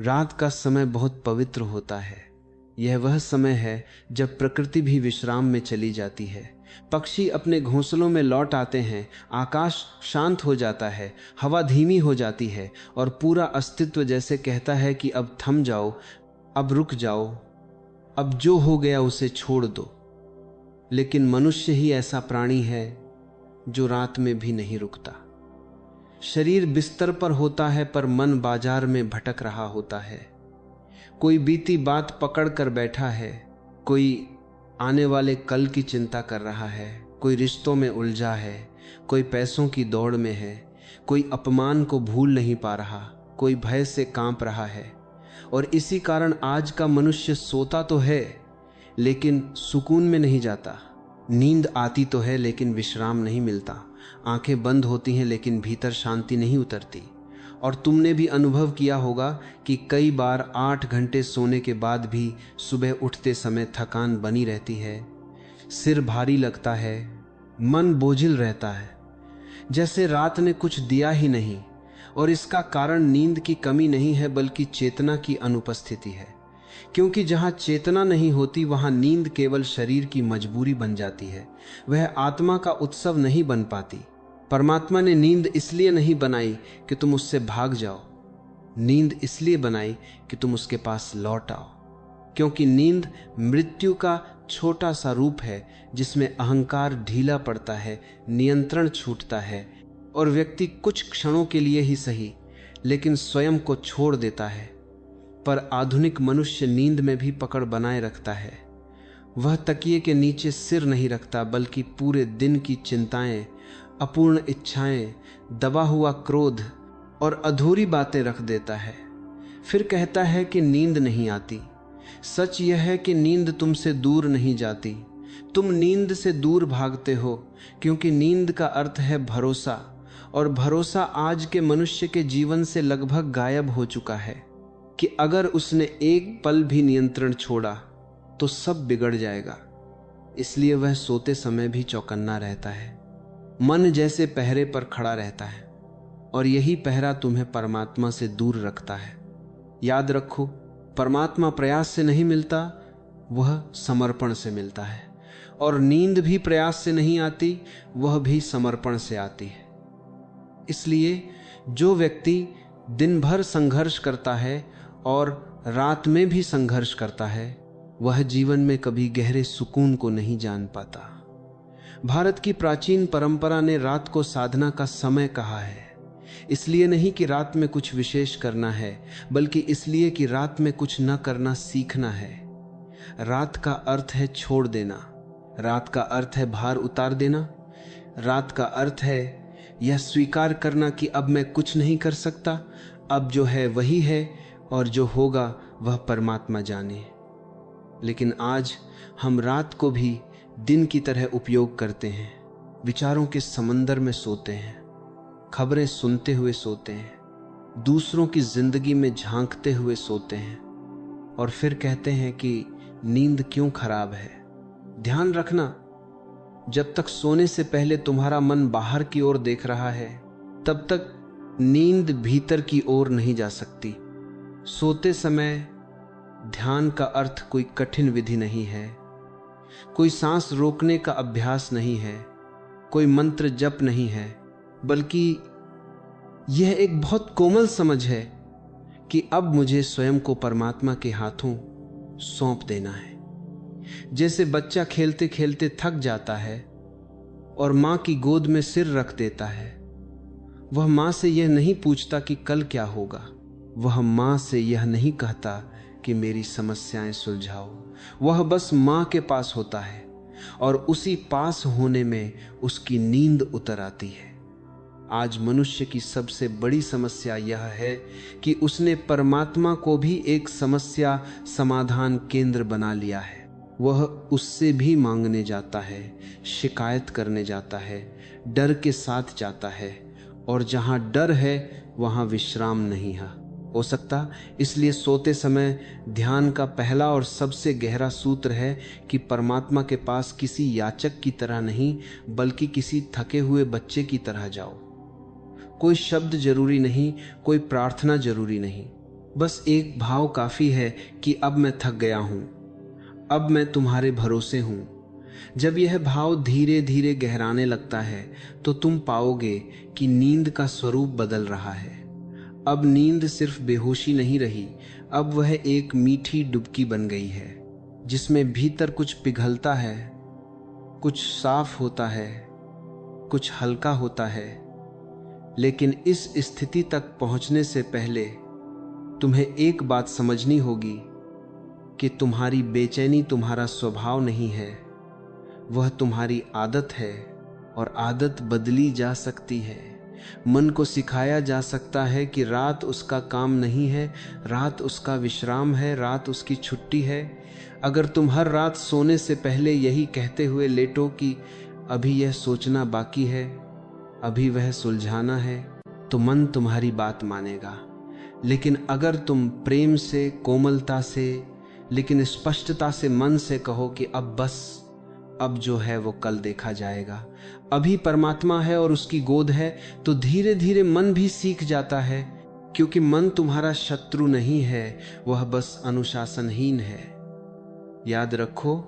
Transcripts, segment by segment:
रात का समय बहुत पवित्र होता है। यह वह समय है जब प्रकृति भी विश्राम में चली जाती है। पक्षी अपने घोंसलों में लौट आते हैं, आकाश शांत हो जाता है, हवा धीमी हो जाती है और पूरा अस्तित्व जैसे कहता है कि अब थम जाओ, अब रुक जाओ, अब जो हो गया उसे छोड़ दो। लेकिन मनुष्य ही ऐसा प्राणी है जो रात में भी नहीं रुकता। शरीर बिस्तर पर होता है पर मन बाजार में भटक रहा होता है। कोई बीती बात पकड़ कर बैठा है, कोई आने वाले कल की चिंता कर रहा है, कोई रिश्तों में उलझा है, कोई पैसों की दौड़ में है, कोई अपमान को भूल नहीं पा रहा, कोई भय से कांप रहा है। और इसी कारण आज का मनुष्य सोता तो है लेकिन सुकून में नहीं जाता। नींद आती तो है लेकिन विश्राम नहीं मिलता। आंखें बंद होती हैं लेकिन भीतर शांति नहीं उतरती। और तुमने भी अनुभव किया होगा कि कई बार 8 घंटे सोने के बाद भी सुबह उठते समय थकान बनी रहती है, सिर भारी लगता है, मन बोझिल रहता है, जैसे रात ने कुछ दिया ही नहीं। और इसका कारण नींद की कमी नहीं है बल्कि चेतना की अनुपस्थिति है। क्योंकि जहाँ चेतना नहीं होती वहाँ नींद केवल शरीर की मजबूरी बन जाती है, वह आत्मा का उत्सव नहीं बन पाती। परमात्मा ने नींद इसलिए नहीं बनाई कि तुम उससे भाग जाओ, नींद इसलिए बनाई कि तुम उसके पास लौट आओ। क्योंकि नींद मृत्यु का छोटा सा रूप है जिसमें अहंकार ढीला पड़ता है, नियंत्रण छूटता है और व्यक्ति कुछ क्षणों के लिए ही सही लेकिन स्वयं को छोड़ देता है। पर आधुनिक मनुष्य नींद में भी पकड़ बनाए रखता है। वह तकिए के नीचे सिर नहीं रखता बल्कि पूरे दिन की चिंताएं, अपूर्ण इच्छाएं, दबा हुआ क्रोध और अधूरी बातें रख देता है। फिर कहता है कि नींद नहीं आती। सच यह है कि नींद तुमसे दूर नहीं जाती, तुम नींद से दूर भागते हो। क्योंकि नींद का अर्थ है भरोसा, और भरोसा आज के मनुष्य के जीवन से लगभग गायब हो चुका है कि अगर उसने एक पल भी नियंत्रण छोड़ा तो सब बिगड़ जाएगा। इसलिए वह सोते समय भी चौकन्ना रहता है, मन जैसे पहरे पर खड़ा रहता है। और यही पहरा तुम्हें परमात्मा से दूर रखता है। याद रखो, परमात्मा प्रयास से नहीं मिलता, वह समर्पण से मिलता है। और नींद भी प्रयास से नहीं आती, वह भी समर्पण से आती है। इसलिए जो व्यक्ति दिन भर संघर्ष करता है और रात में भी संघर्ष करता है, वह जीवन में कभी गहरे सुकून को नहीं जान पाता। भारत की प्राचीन परंपरा ने रात को साधना का समय कहा है। इसलिए नहीं कि रात में कुछ विशेष करना है, बल्कि इसलिए कि रात में कुछ न करना सीखना है। रात का अर्थ है छोड़ देना, रात का अर्थ है भार उतार देना, रात का अर्थ है यह स्वीकार करना कि अब मैं कुछ नहीं कर सकता, अब जो है वही है और जो होगा वह परमात्मा जाने। लेकिन आज हम रात को भी दिन की तरह उपयोग करते हैं, विचारों के समंदर में सोते हैं, खबरें सुनते हुए सोते हैं, दूसरों की जिंदगी में झांकते हुए सोते हैं और फिर कहते हैं कि नींद क्यों खराब है। ध्यान रखना, जब तक सोने से पहले तुम्हारा मन बाहर की ओर देख रहा है, तब तक नींद भीतर की ओर नहीं जा सकती। सोते समय ध्यान का अर्थ कोई कठिन विधि नहीं है, कोई सांस रोकने का अभ्यास नहीं है, कोई मंत्र जप नहीं है, बल्कि यह एक बहुत कोमल समझ है कि अब मुझे स्वयं को परमात्मा के हाथों सौंप देना है। जैसे बच्चा खेलते खेलते थक जाता है और मां की गोद में सिर रख देता है। वह मां से यह नहीं पूछता कि कल क्या होगा, वह मां से यह नहीं कहता कि मेरी समस्याएं सुलझाओ। वह बस मां के पास होता है और उसी पास होने में उसकी नींद उतर आती है। आज मनुष्य की सबसे बड़ी समस्या यह है कि उसने परमात्मा को भी एक समस्या समाधान केंद्र बना लिया है। वह उससे भी मांगने जाता है, शिकायत करने जाता है, डर के साथ जाता है, और जहां डर है वहां विश्राम नहीं है हो सकता। इसलिए सोते समय ध्यान का पहला और सबसे गहरा सूत्र है कि परमात्मा के पास किसी याचक की तरह नहीं, बल्कि किसी थके हुए बच्चे की तरह जाओ। कोई शब्द जरूरी नहीं, कोई प्रार्थना जरूरी नहीं, बस एक भाव काफी है कि अब मैं थक गया हूं, अब मैं तुम्हारे भरोसे हूं। जब यह भाव धीरे धीरे गहराने लगता है तो तुम पाओगे कि नींद का स्वरूप बदल रहा है। अब नींद सिर्फ बेहोशी नहीं रही, अब वह एक मीठी डुबकी बन गई है जिसमें भीतर कुछ पिघलता है, कुछ साफ होता है, कुछ हल्का होता है। लेकिन इस स्थिति तक पहुंचने से पहले तुम्हें एक बात समझनी होगी कि तुम्हारी बेचैनी तुम्हारा स्वभाव नहीं है, वह तुम्हारी आदत है और आदत बदली जा सकती है। मन को सिखाया जा सकता है कि रात उसका काम नहीं है, रात उसका विश्राम है, रात उसकी छुट्टी है। अगर तुम हर रात सोने से पहले यही कहते हुए लेटो कि अभी यह सोचना बाकी है, अभी वह सुलझाना है, तो मन तुम्हारी बात मानेगा। लेकिन अगर तुम प्रेम से, कोमलता से, लेकिन स्पष्टता से मन से कहो कि अब बस, अब जो है वो कल देखा जाएगा, अभी परमात्मा है और उसकी गोद है, तो धीरे धीरे मन भी सीख जाता है। क्योंकि मन तुम्हारा शत्रु नहीं है, वह बस अनुशासनहीन है। याद रखो,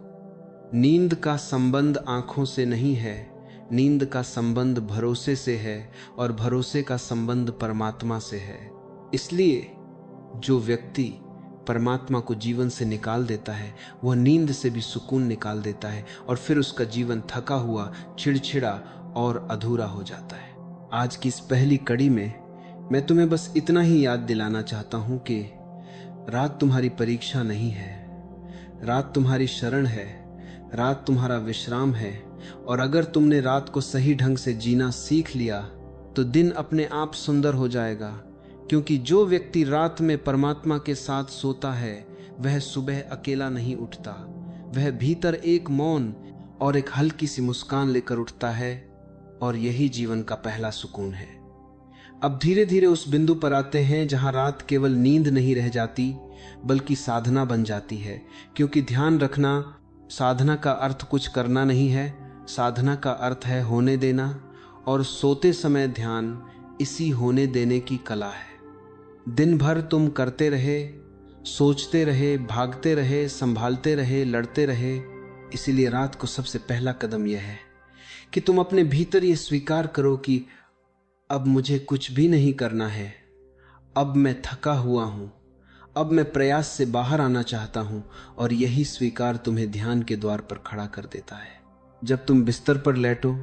नींद का संबंध आंखों से नहीं है, नींद का संबंध भरोसे से है और भरोसे का संबंध परमात्मा से है। इसलिए जो व्यक्ति परमात्मा को जीवन से निकाल देता है, वह नींद से भी सुकून निकाल देता है और फिर उसका जीवन थका हुआ, चिड़चिड़ा और अधूरा हो जाता है। आज की इस पहली कड़ी में मैं तुम्हें बस इतना ही याद दिलाना चाहता हूं कि रात तुम्हारी परीक्षा नहीं है, रात तुम्हारी शरण है, रात तुम्हारा विश्राम है। और अगर तुमने रात को सही ढंग से जीना सीख लिया तो दिन अपने आप सुंदर हो जाएगा। क्योंकि जो व्यक्ति रात में परमात्मा के साथ सोता है वह सुबह अकेला नहीं उठता, वह भीतर एक मौन और एक हल्की सी मुस्कान लेकर उठता है, और यही जीवन का पहला सुकून है। अब धीरे धीरे उस बिंदु पर आते हैं जहां रात केवल नींद नहीं रह जाती बल्कि साधना बन जाती है। क्योंकि ध्यान रखना, साधना का अर्थ कुछ करना नहीं है, साधना का अर्थ है होने देना, और सोते समय ध्यान इसी होने देने की कला है। दिन भर तुम करते रहे, सोचते रहे, भागते रहे, संभालते रहे, लड़ते रहे। इसीलिए रात को सबसे पहला कदम यह है कि तुम अपने भीतर ये स्वीकार करो कि अब मुझे कुछ भी नहीं करना है, अब मैं थका हुआ हूं, अब मैं प्रयास से बाहर आना चाहता हूं। और यही स्वीकार तुम्हें ध्यान के द्वार पर खड़ा कर देता है। जब तुम बिस्तर पर लेटो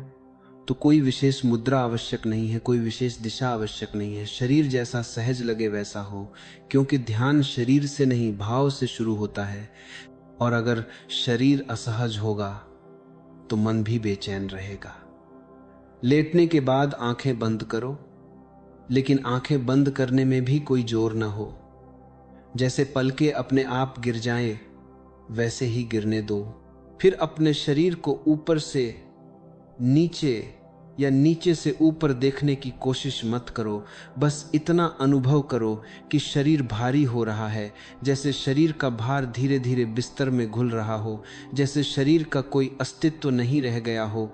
तो कोई विशेष मुद्रा आवश्यक नहीं है, कोई विशेष दिशा आवश्यक नहीं है। शरीर जैसा सहज लगे वैसा हो, क्योंकि ध्यान शरीर से नहीं भाव से शुरू होता है। और अगर शरीर असहज होगा तो मन भी बेचैन रहेगा। लेटने के बाद आंखें बंद करो, लेकिन आंखें बंद करने में भी कोई जोर न हो। जैसे पलकें अपने आप गिर जाएं वैसे ही गिरने दो। फिर अपने शरीर को ऊपर से नीचे या नीचे से ऊपर देखने की कोशिश मत करो। बस इतना अनुभव करो कि शरीर भारी हो रहा है, जैसे शरीर का भार धीरे धीरे बिस्तर में घुल रहा हो, जैसे शरीर का कोई अस्तित्व नहीं रह गया हो,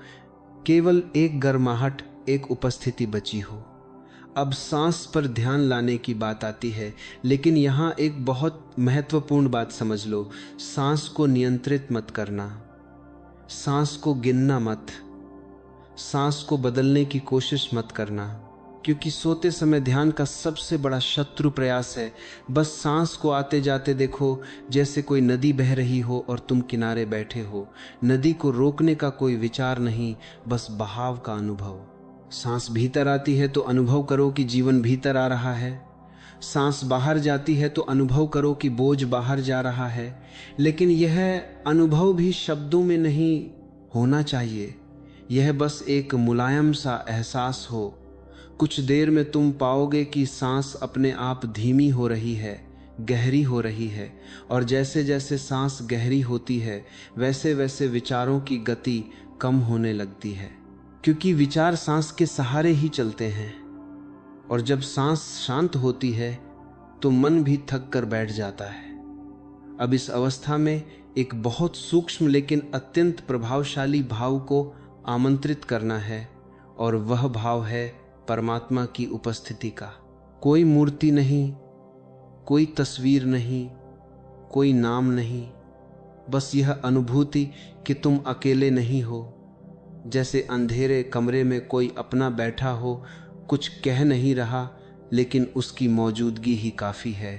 केवल एक गर्माहट, एक उपस्थिति बची हो। अब सांस पर ध्यान लाने की बात आती है, लेकिन यहाँ एक बहुत महत्वपूर्ण बात समझ लो। सांस को नियंत्रित मत करना, सांस को गिनना मत, सांस को बदलने की कोशिश मत करना। क्योंकि सोते समय ध्यान का सबसे बड़ा शत्रु प्रयास है। बस सांस को आते जाते देखो, जैसे कोई नदी बह रही हो और तुम किनारे बैठे हो। नदी को रोकने का कोई विचार नहीं, बस बहाव का अनुभव। सांस भीतर आती है तो अनुभव करो कि जीवन भीतर आ रहा है, सांस बाहर जाती है तो अनुभव करो कि बोझ बाहर जा रहा है। लेकिन यह अनुभव भी शब्दों में नहीं होना चाहिए, यह बस एक मुलायम सा एहसास हो। कुछ देर में तुम पाओगे कि सांस अपने आप धीमी हो रही है, गहरी हो रही है, और जैसे जैसे सांस गहरी होती है वैसे वैसे विचारों की गति कम होने लगती है। क्योंकि विचार सांस के सहारे ही चलते हैं, और जब सांस शांत होती है तो मन भी थक कर बैठ जाता है। अब इस अवस्था में एक बहुत सूक्ष्म लेकिन अत्यंत प्रभावशाली भाव को आमंत्रित करना है, और वह भाव है परमात्मा की उपस्थिति का। कोई मूर्ति नहीं, कोई तस्वीर नहीं, कोई नाम नहीं, बस यह अनुभूति कि तुम अकेले नहीं हो। जैसे अंधेरे कमरे में कोई अपना बैठा हो, कुछ कह नहीं रहा, लेकिन उसकी मौजूदगी ही काफ़ी है।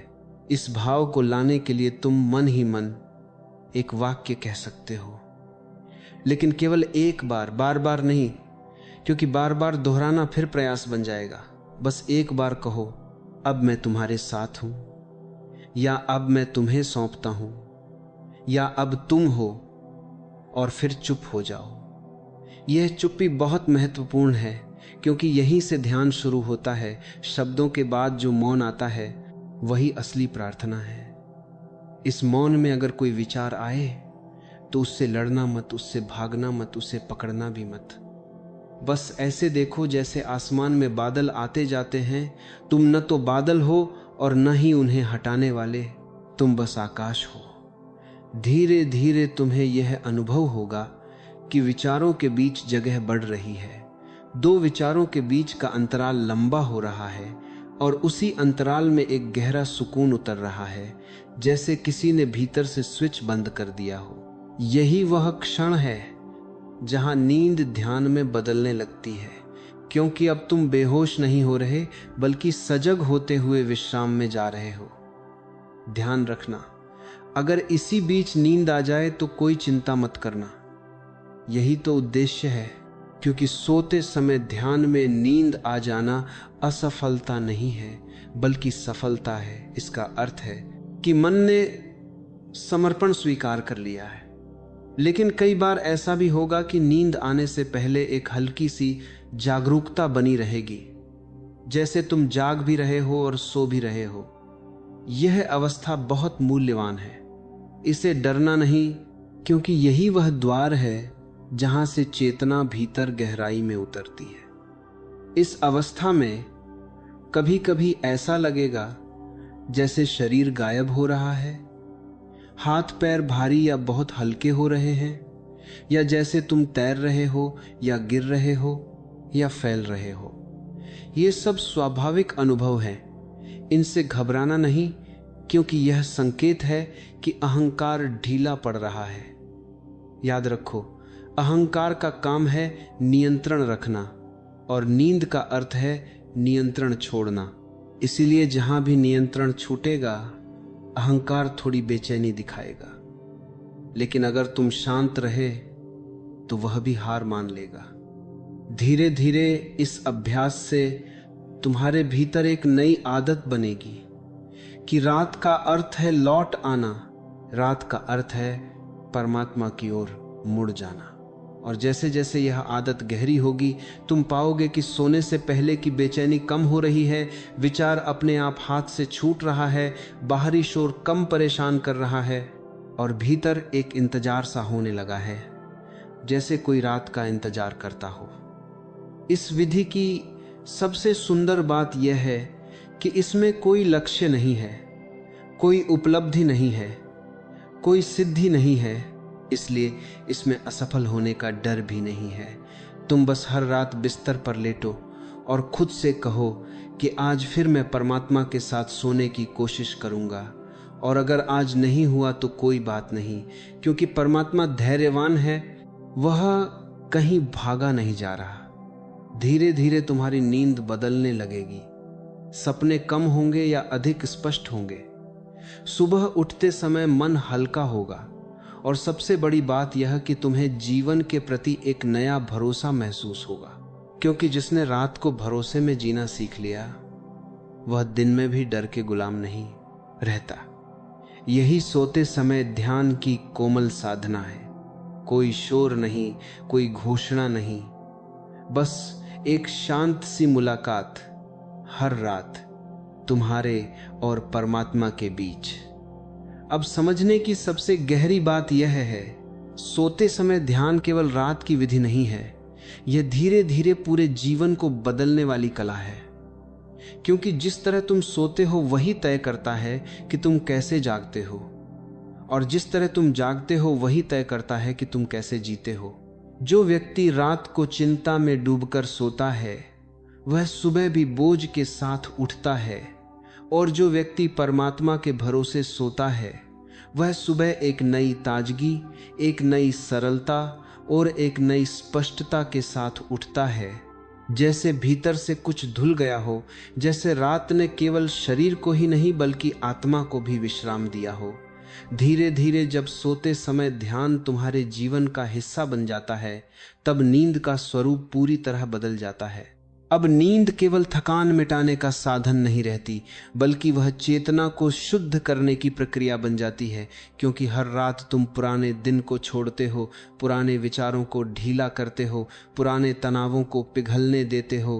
इस भाव को लाने के लिए तुम मन ही मन एक वाक्य कह सकते हो, लेकिन केवल एक बार, बार बार नहीं, क्योंकि बार बार दोहराना फिर प्रयास बन जाएगा। बस एक बार कहो, अब मैं तुम्हारे साथ हूं, या अब मैं तुम्हें सौंपता हूं, या अब तुम हो, और फिर चुप हो जाओ। यह चुप्पी बहुत महत्वपूर्ण है, क्योंकि यहीं से ध्यान शुरू होता है। शब्दों के बाद जो मौन आता है वही असली प्रार्थना है। इस मौन में अगर कोई विचार आए तो उससे लड़ना मत, उससे भागना मत, उसे पकड़ना भी मत। बस ऐसे देखो जैसे आसमान में बादल आते जाते हैं। तुम न तो बादल हो और न ही उन्हें हटाने वाले, तुम बस आकाश हो। धीरे धीरे तुम्हें यह अनुभव होगा कि विचारों के बीच जगह बढ़ रही है। दो विचारों के बीच का अंतराल लंबा हो रहा है और उसी अंतराल में एक गहरा सुकून उतर रहा है, जैसे किसी ने भीतर से स्विच बंद कर दिया हो। यही वह क्षण है जहां नींद ध्यान में बदलने लगती है, क्योंकि अब तुम बेहोश नहीं हो रहे, बल्कि सजग होते हुए विश्राम में जा रहे हो। ध्यान रखना, अगर इसी बीच नींद आ जाए तो कोई चिंता मत करना। यही तो उद्देश्य है, क्योंकि सोते समय ध्यान में नींद आ जाना असफलता नहीं है, बल्कि सफलता है। इसका अर्थ है कि मन ने समर्पण स्वीकार कर लिया है। लेकिन कई बार ऐसा भी होगा कि नींद आने से पहले एक हल्की सी जागरूकता बनी रहेगी, जैसे तुम जाग भी रहे हो और सो भी रहे हो। यह अवस्था बहुत मूल्यवान है। इसे डरना नहीं, क्योंकि यही वह द्वार है जहां से चेतना भीतर गहराई में उतरती है। इस अवस्था में कभी कभी ऐसा लगेगा जैसे शरीर गायब हो रहा है, हाथ पैर भारी या बहुत हल्के हो रहे हैं, या जैसे तुम तैर रहे हो या गिर रहे हो या फैल रहे हो। ये सब स्वाभाविक अनुभव हैं। इनसे घबराना नहीं, क्योंकि यह संकेत है कि अहंकार ढीला पड़ रहा है। याद रखो, अहंकार का काम है नियंत्रण रखना, और नींद का अर्थ है नियंत्रण छोड़ना। इसीलिए जहां भी नियंत्रण छूटेगा, अहंकार थोड़ी बेचैनी दिखाएगा। लेकिन अगर तुम शांत रहे तो वह भी हार मान लेगा। धीरे धीरे इस अभ्यास से तुम्हारे भीतर एक नई आदत बनेगी कि रात का अर्थ है लौट आना, रात का अर्थ है परमात्मा की ओर मुड़ जाना। और जैसे जैसे यह आदत गहरी होगी, तुम पाओगे कि सोने से पहले की बेचैनी कम हो रही है, विचार अपने आप हाथ से छूट रहा है, बाहरी शोर कम परेशान कर रहा है, और भीतर एक इंतजार सा होने लगा है, जैसे कोई रात का इंतजार करता हो। इस विधि की सबसे सुंदर बात यह है कि इसमें कोई लक्ष्य नहीं है, कोई उपलब्धि नहीं है, कोई सिद्धि नहीं है, इसलिए इसमें असफल होने का डर भी नहीं है। तुम बस हर रात बिस्तर पर लेटो और खुद से कहो कि आज फिर मैं परमात्मा के साथ सोने की कोशिश करूंगा, और अगर आज नहीं हुआ तो कोई बात नहीं, क्योंकि परमात्मा धैर्यवान है, वह कहीं भागा नहीं जा रहा। धीरे धीरे तुम्हारी नींद बदलने लगेगी। सपने कम होंगे या अधिक स्पष्ट होंगे। सुबह उठते समय मन हल्का होगा, और सबसे बड़ी बात यह कि तुम्हें जीवन के प्रति एक नया भरोसा महसूस होगा, क्योंकि जिसने रात को भरोसे में जीना सीख लिया, वह दिन में भी डर के गुलाम नहीं रहता। यही सोते समय ध्यान की कोमल साधना है। कोई शोर नहीं, कोई घोषणा नहीं, बस एक शांत सी मुलाकात हर रात तुम्हारे और परमात्मा के बीच। अब समझने की सबसे गहरी बात यह है, सोते समय ध्यान केवल रात की विधि नहीं है, यह धीरे धीरे पूरे जीवन को बदलने वाली कला है। क्योंकि जिस तरह तुम सोते हो वही तय करता है कि तुम कैसे जागते हो, और जिस तरह तुम जागते हो वही तय करता है कि तुम कैसे जीते हो। जो व्यक्ति रात को चिंता में डूबकर सोता है, वह सुबह भी बोझ के साथ उठता है और जो व्यक्ति परमात्मा के भरोसे सोता है वह सुबह एक नई ताजगी, एक नई सरलता और एक नई स्पष्टता के साथ उठता है, जैसे भीतर से कुछ धुल गया हो, जैसे रात ने केवल शरीर को ही नहीं बल्कि आत्मा को भी विश्राम दिया हो। धीरे धीरे जब सोते समय ध्यान तुम्हारे जीवन का हिस्सा बन जाता है, तब नींद का स्वरूप पूरी तरह बदल जाता है। अब नींद केवल थकान मिटाने का साधन नहीं रहती, बल्कि वह चेतना को शुद्ध करने की प्रक्रिया बन जाती है, क्योंकि हर रात तुम पुराने दिन को छोड़ते हो, पुराने विचारों को ढीला करते हो, पुराने तनावों को पिघलने देते हो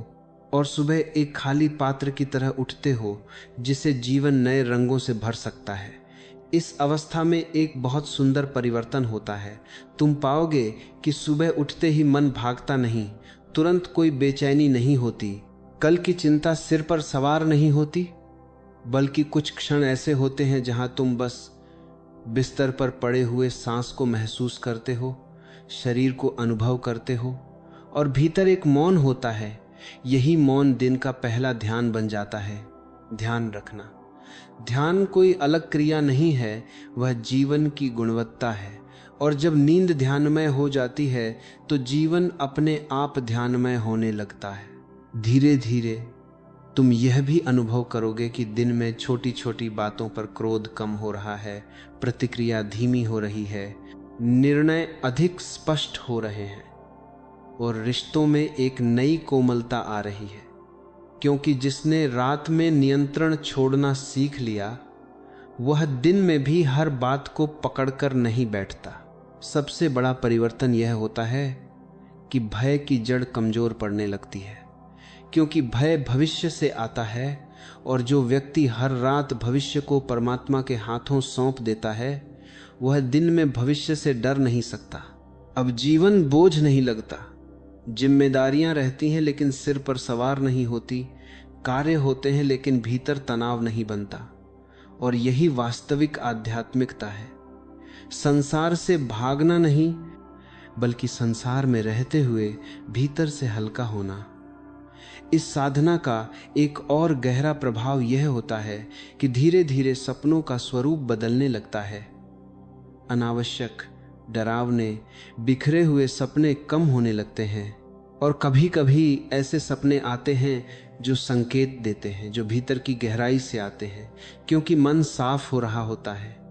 और सुबह एक खाली पात्र की तरह उठते हो जिसे जीवन नए रंगों से भर सकता है। इस अवस्था में एक बहुत सुंदर परिवर्तन होता है। तुम पाओगे कि सुबह उठते ही मन भागता नहीं, तुरंत कोई बेचैनी नहीं होती, कल की चिंता सिर पर सवार नहीं होती, बल्कि कुछ क्षण ऐसे होते हैं जहां तुम बस बिस्तर पर पड़े हुए सांस को महसूस करते हो, शरीर को अनुभव करते हो और भीतर एक मौन होता है। यही मौन दिन का पहला ध्यान बन जाता है। ध्यान रखना, ध्यान कोई अलग क्रिया नहीं है, वह जीवन की गुणवत्ता है। और जब नींद ध्यानमय हो जाती है तो जीवन अपने आप ध्यानमय होने लगता है। धीरे धीरे तुम यह भी अनुभव करोगे कि दिन में छोटी छोटी बातों पर क्रोध कम हो रहा है, प्रतिक्रिया धीमी हो रही है, निर्णय अधिक स्पष्ट हो रहे हैं और रिश्तों में एक नई कोमलता आ रही है। क्योंकि जिसने रात में नियंत्रण छोड़ना सीख लिया, वह दिन में भी हर बात को पकड़कर नहीं बैठता। सबसे बड़ा परिवर्तन यह होता है कि भय की जड़ कमजोर पड़ने लगती है, क्योंकि भय भविष्य से आता है और जो व्यक्ति हर रात भविष्य को परमात्मा के हाथों सौंप देता है, वह दिन में भविष्य से डर नहीं सकता। अब जीवन बोझ नहीं लगता, जिम्मेदारियां रहती हैं लेकिन सिर पर सवार नहीं होती, कार्य होते हैं लेकिन भीतर तनाव नहीं बनता। और यही वास्तविक आध्यात्मिकता है। संसार से भागना नहीं, बल्कि संसार में रहते हुए भीतर से हल्का होना। इस साधना का एक और गहरा प्रभाव यह होता है कि धीरे धीरे सपनों का स्वरूप बदलने लगता है। अनावश्यक, डरावने, बिखरे हुए सपने कम होने लगते हैं और कभी कभी ऐसे सपने आते हैं जो संकेत देते हैं, जो भीतर की गहराई से आते हैं, क्योंकि मन साफ हो रहा होता है।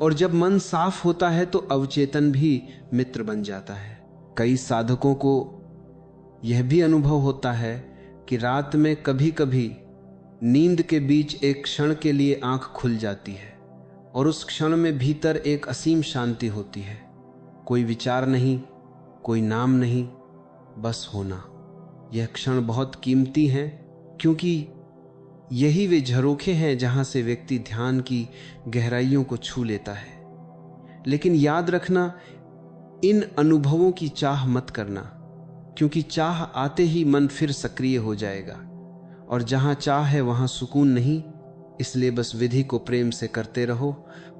और जब मन साफ होता है तो अवचेतन भी मित्र बन जाता है। कई साधकों को यह भी अनुभव होता है कि रात में कभी कभी नींद के बीच एक क्षण के लिए आंख खुल जाती है और उस क्षण में भीतर एक असीम शांति होती है। कोई विचार नहीं, कोई नाम नहीं, बस होना। यह क्षण बहुत कीमती है, क्योंकि यही वे झरोखे हैं जहां से व्यक्ति ध्यान की गहराइयों को छू लेता है। लेकिन याद रखना, इन अनुभवों की चाह मत करना, क्योंकि चाह आते ही मन फिर सक्रिय हो जाएगा और जहां चाह है वहां सुकून नहीं। इसलिए बस विधि को प्रेम से करते रहो,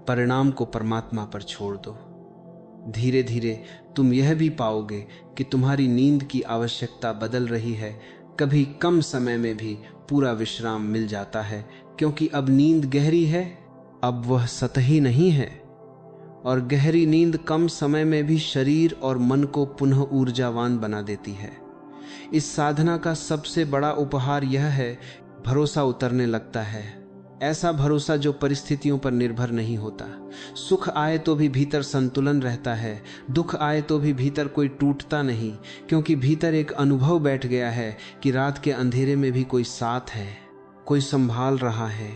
परिणाम को परमात्मा पर छोड़ दो। धीरे धीरे तुम यह भी पाओगे कि तुम्हारी नींद की आवश्यकता बदल रही है। कभी कम समय में भी पूरा विश्राम मिल जाता है, क्योंकि अब नींद गहरी है, अब वह सतही नहीं है। और गहरी नींद कम समय में भी शरीर और मन को पुनः ऊर्जावान बना देती है। इस साधना का सबसे बड़ा उपहार यह है, भरोसा उतरने लगता है। ऐसा भरोसा जो परिस्थितियों पर निर्भर नहीं होता। सुख आए तो भी भीतर संतुलन रहता है, दुख आए तो भी भीतर कोई टूटता नहीं, क्योंकि भीतर एक अनुभव बैठ गया है कि रात के अंधेरे में भी कोई साथ है, कोई संभाल रहा है,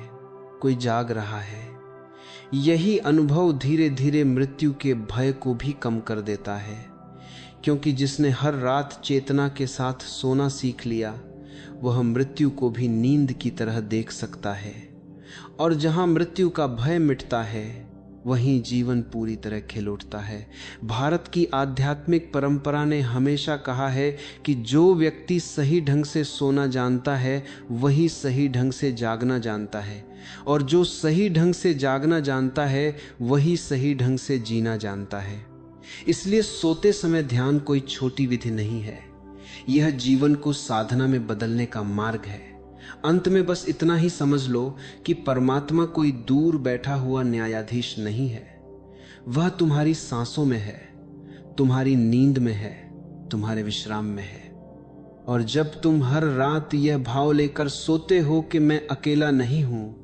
कोई जाग रहा है। यही अनुभव धीरे धीरे मृत्यु के भय को भी कम कर देता है, क्योंकि जिसने हर रात चेतना के साथ सोना सीख लिया, वह मृत्यु को भी नींद की तरह देख सकता है। और जहां मृत्यु का भय मिटता है, वहीं जीवन पूरी तरह खिल उठता है। भारत की आध्यात्मिक परंपरा ने हमेशा कहा है कि जो व्यक्ति सही ढंग से सोना जानता है, वही सही ढंग से जागना जानता है, और जो सही ढंग से जागना जानता है, वही सही ढंग से जीना जानता है। इसलिए सोते समय ध्यान कोई छोटी विधि नहीं है, यह जीवन को साधना में बदलने का मार्ग है। अंत में बस इतना ही समझ लो कि परमात्मा कोई दूर बैठा हुआ न्यायाधीश नहीं है। वह तुम्हारी सांसों में है, तुम्हारी नींद में है, तुम्हारे विश्राम में है। और जब तुम हर रात यह भाव लेकर सोते हो कि मैं अकेला नहीं हूं,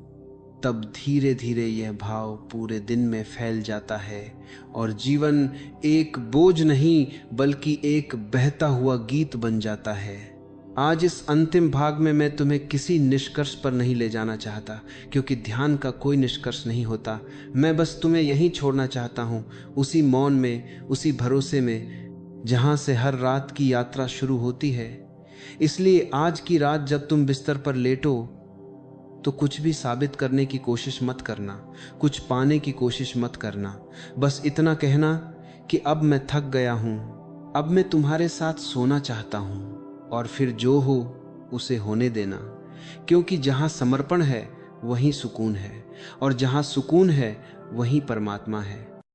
तब धीरे धीरे यह भाव पूरे दिन में फैल जाता है और जीवन एक बोझ नहीं बल्कि एक बहता हुआ गीत बन जाता है। आज इस अंतिम भाग में मैं तुम्हें किसी निष्कर्ष पर नहीं ले जाना चाहता, क्योंकि ध्यान का कोई निष्कर्ष नहीं होता। मैं बस तुम्हें यहीं छोड़ना चाहता हूं, उसी मौन में, उसी भरोसे में जहां से हर रात की यात्रा शुरू होती है। इसलिए आज की रात जब तुम बिस्तर पर लेटो तो कुछ भी साबित करने की कोशिश मत करना, कुछ पाने की कोशिश मत करना। बस इतना कहना कि अब मैं थक गया हूं, अब मैं तुम्हारे साथ सोना चाहता हूं, और फिर जो हो उसे होने देना। क्योंकि जहां समर्पण है वहीं सुकून है, और जहां सुकून है वहीं परमात्मा है।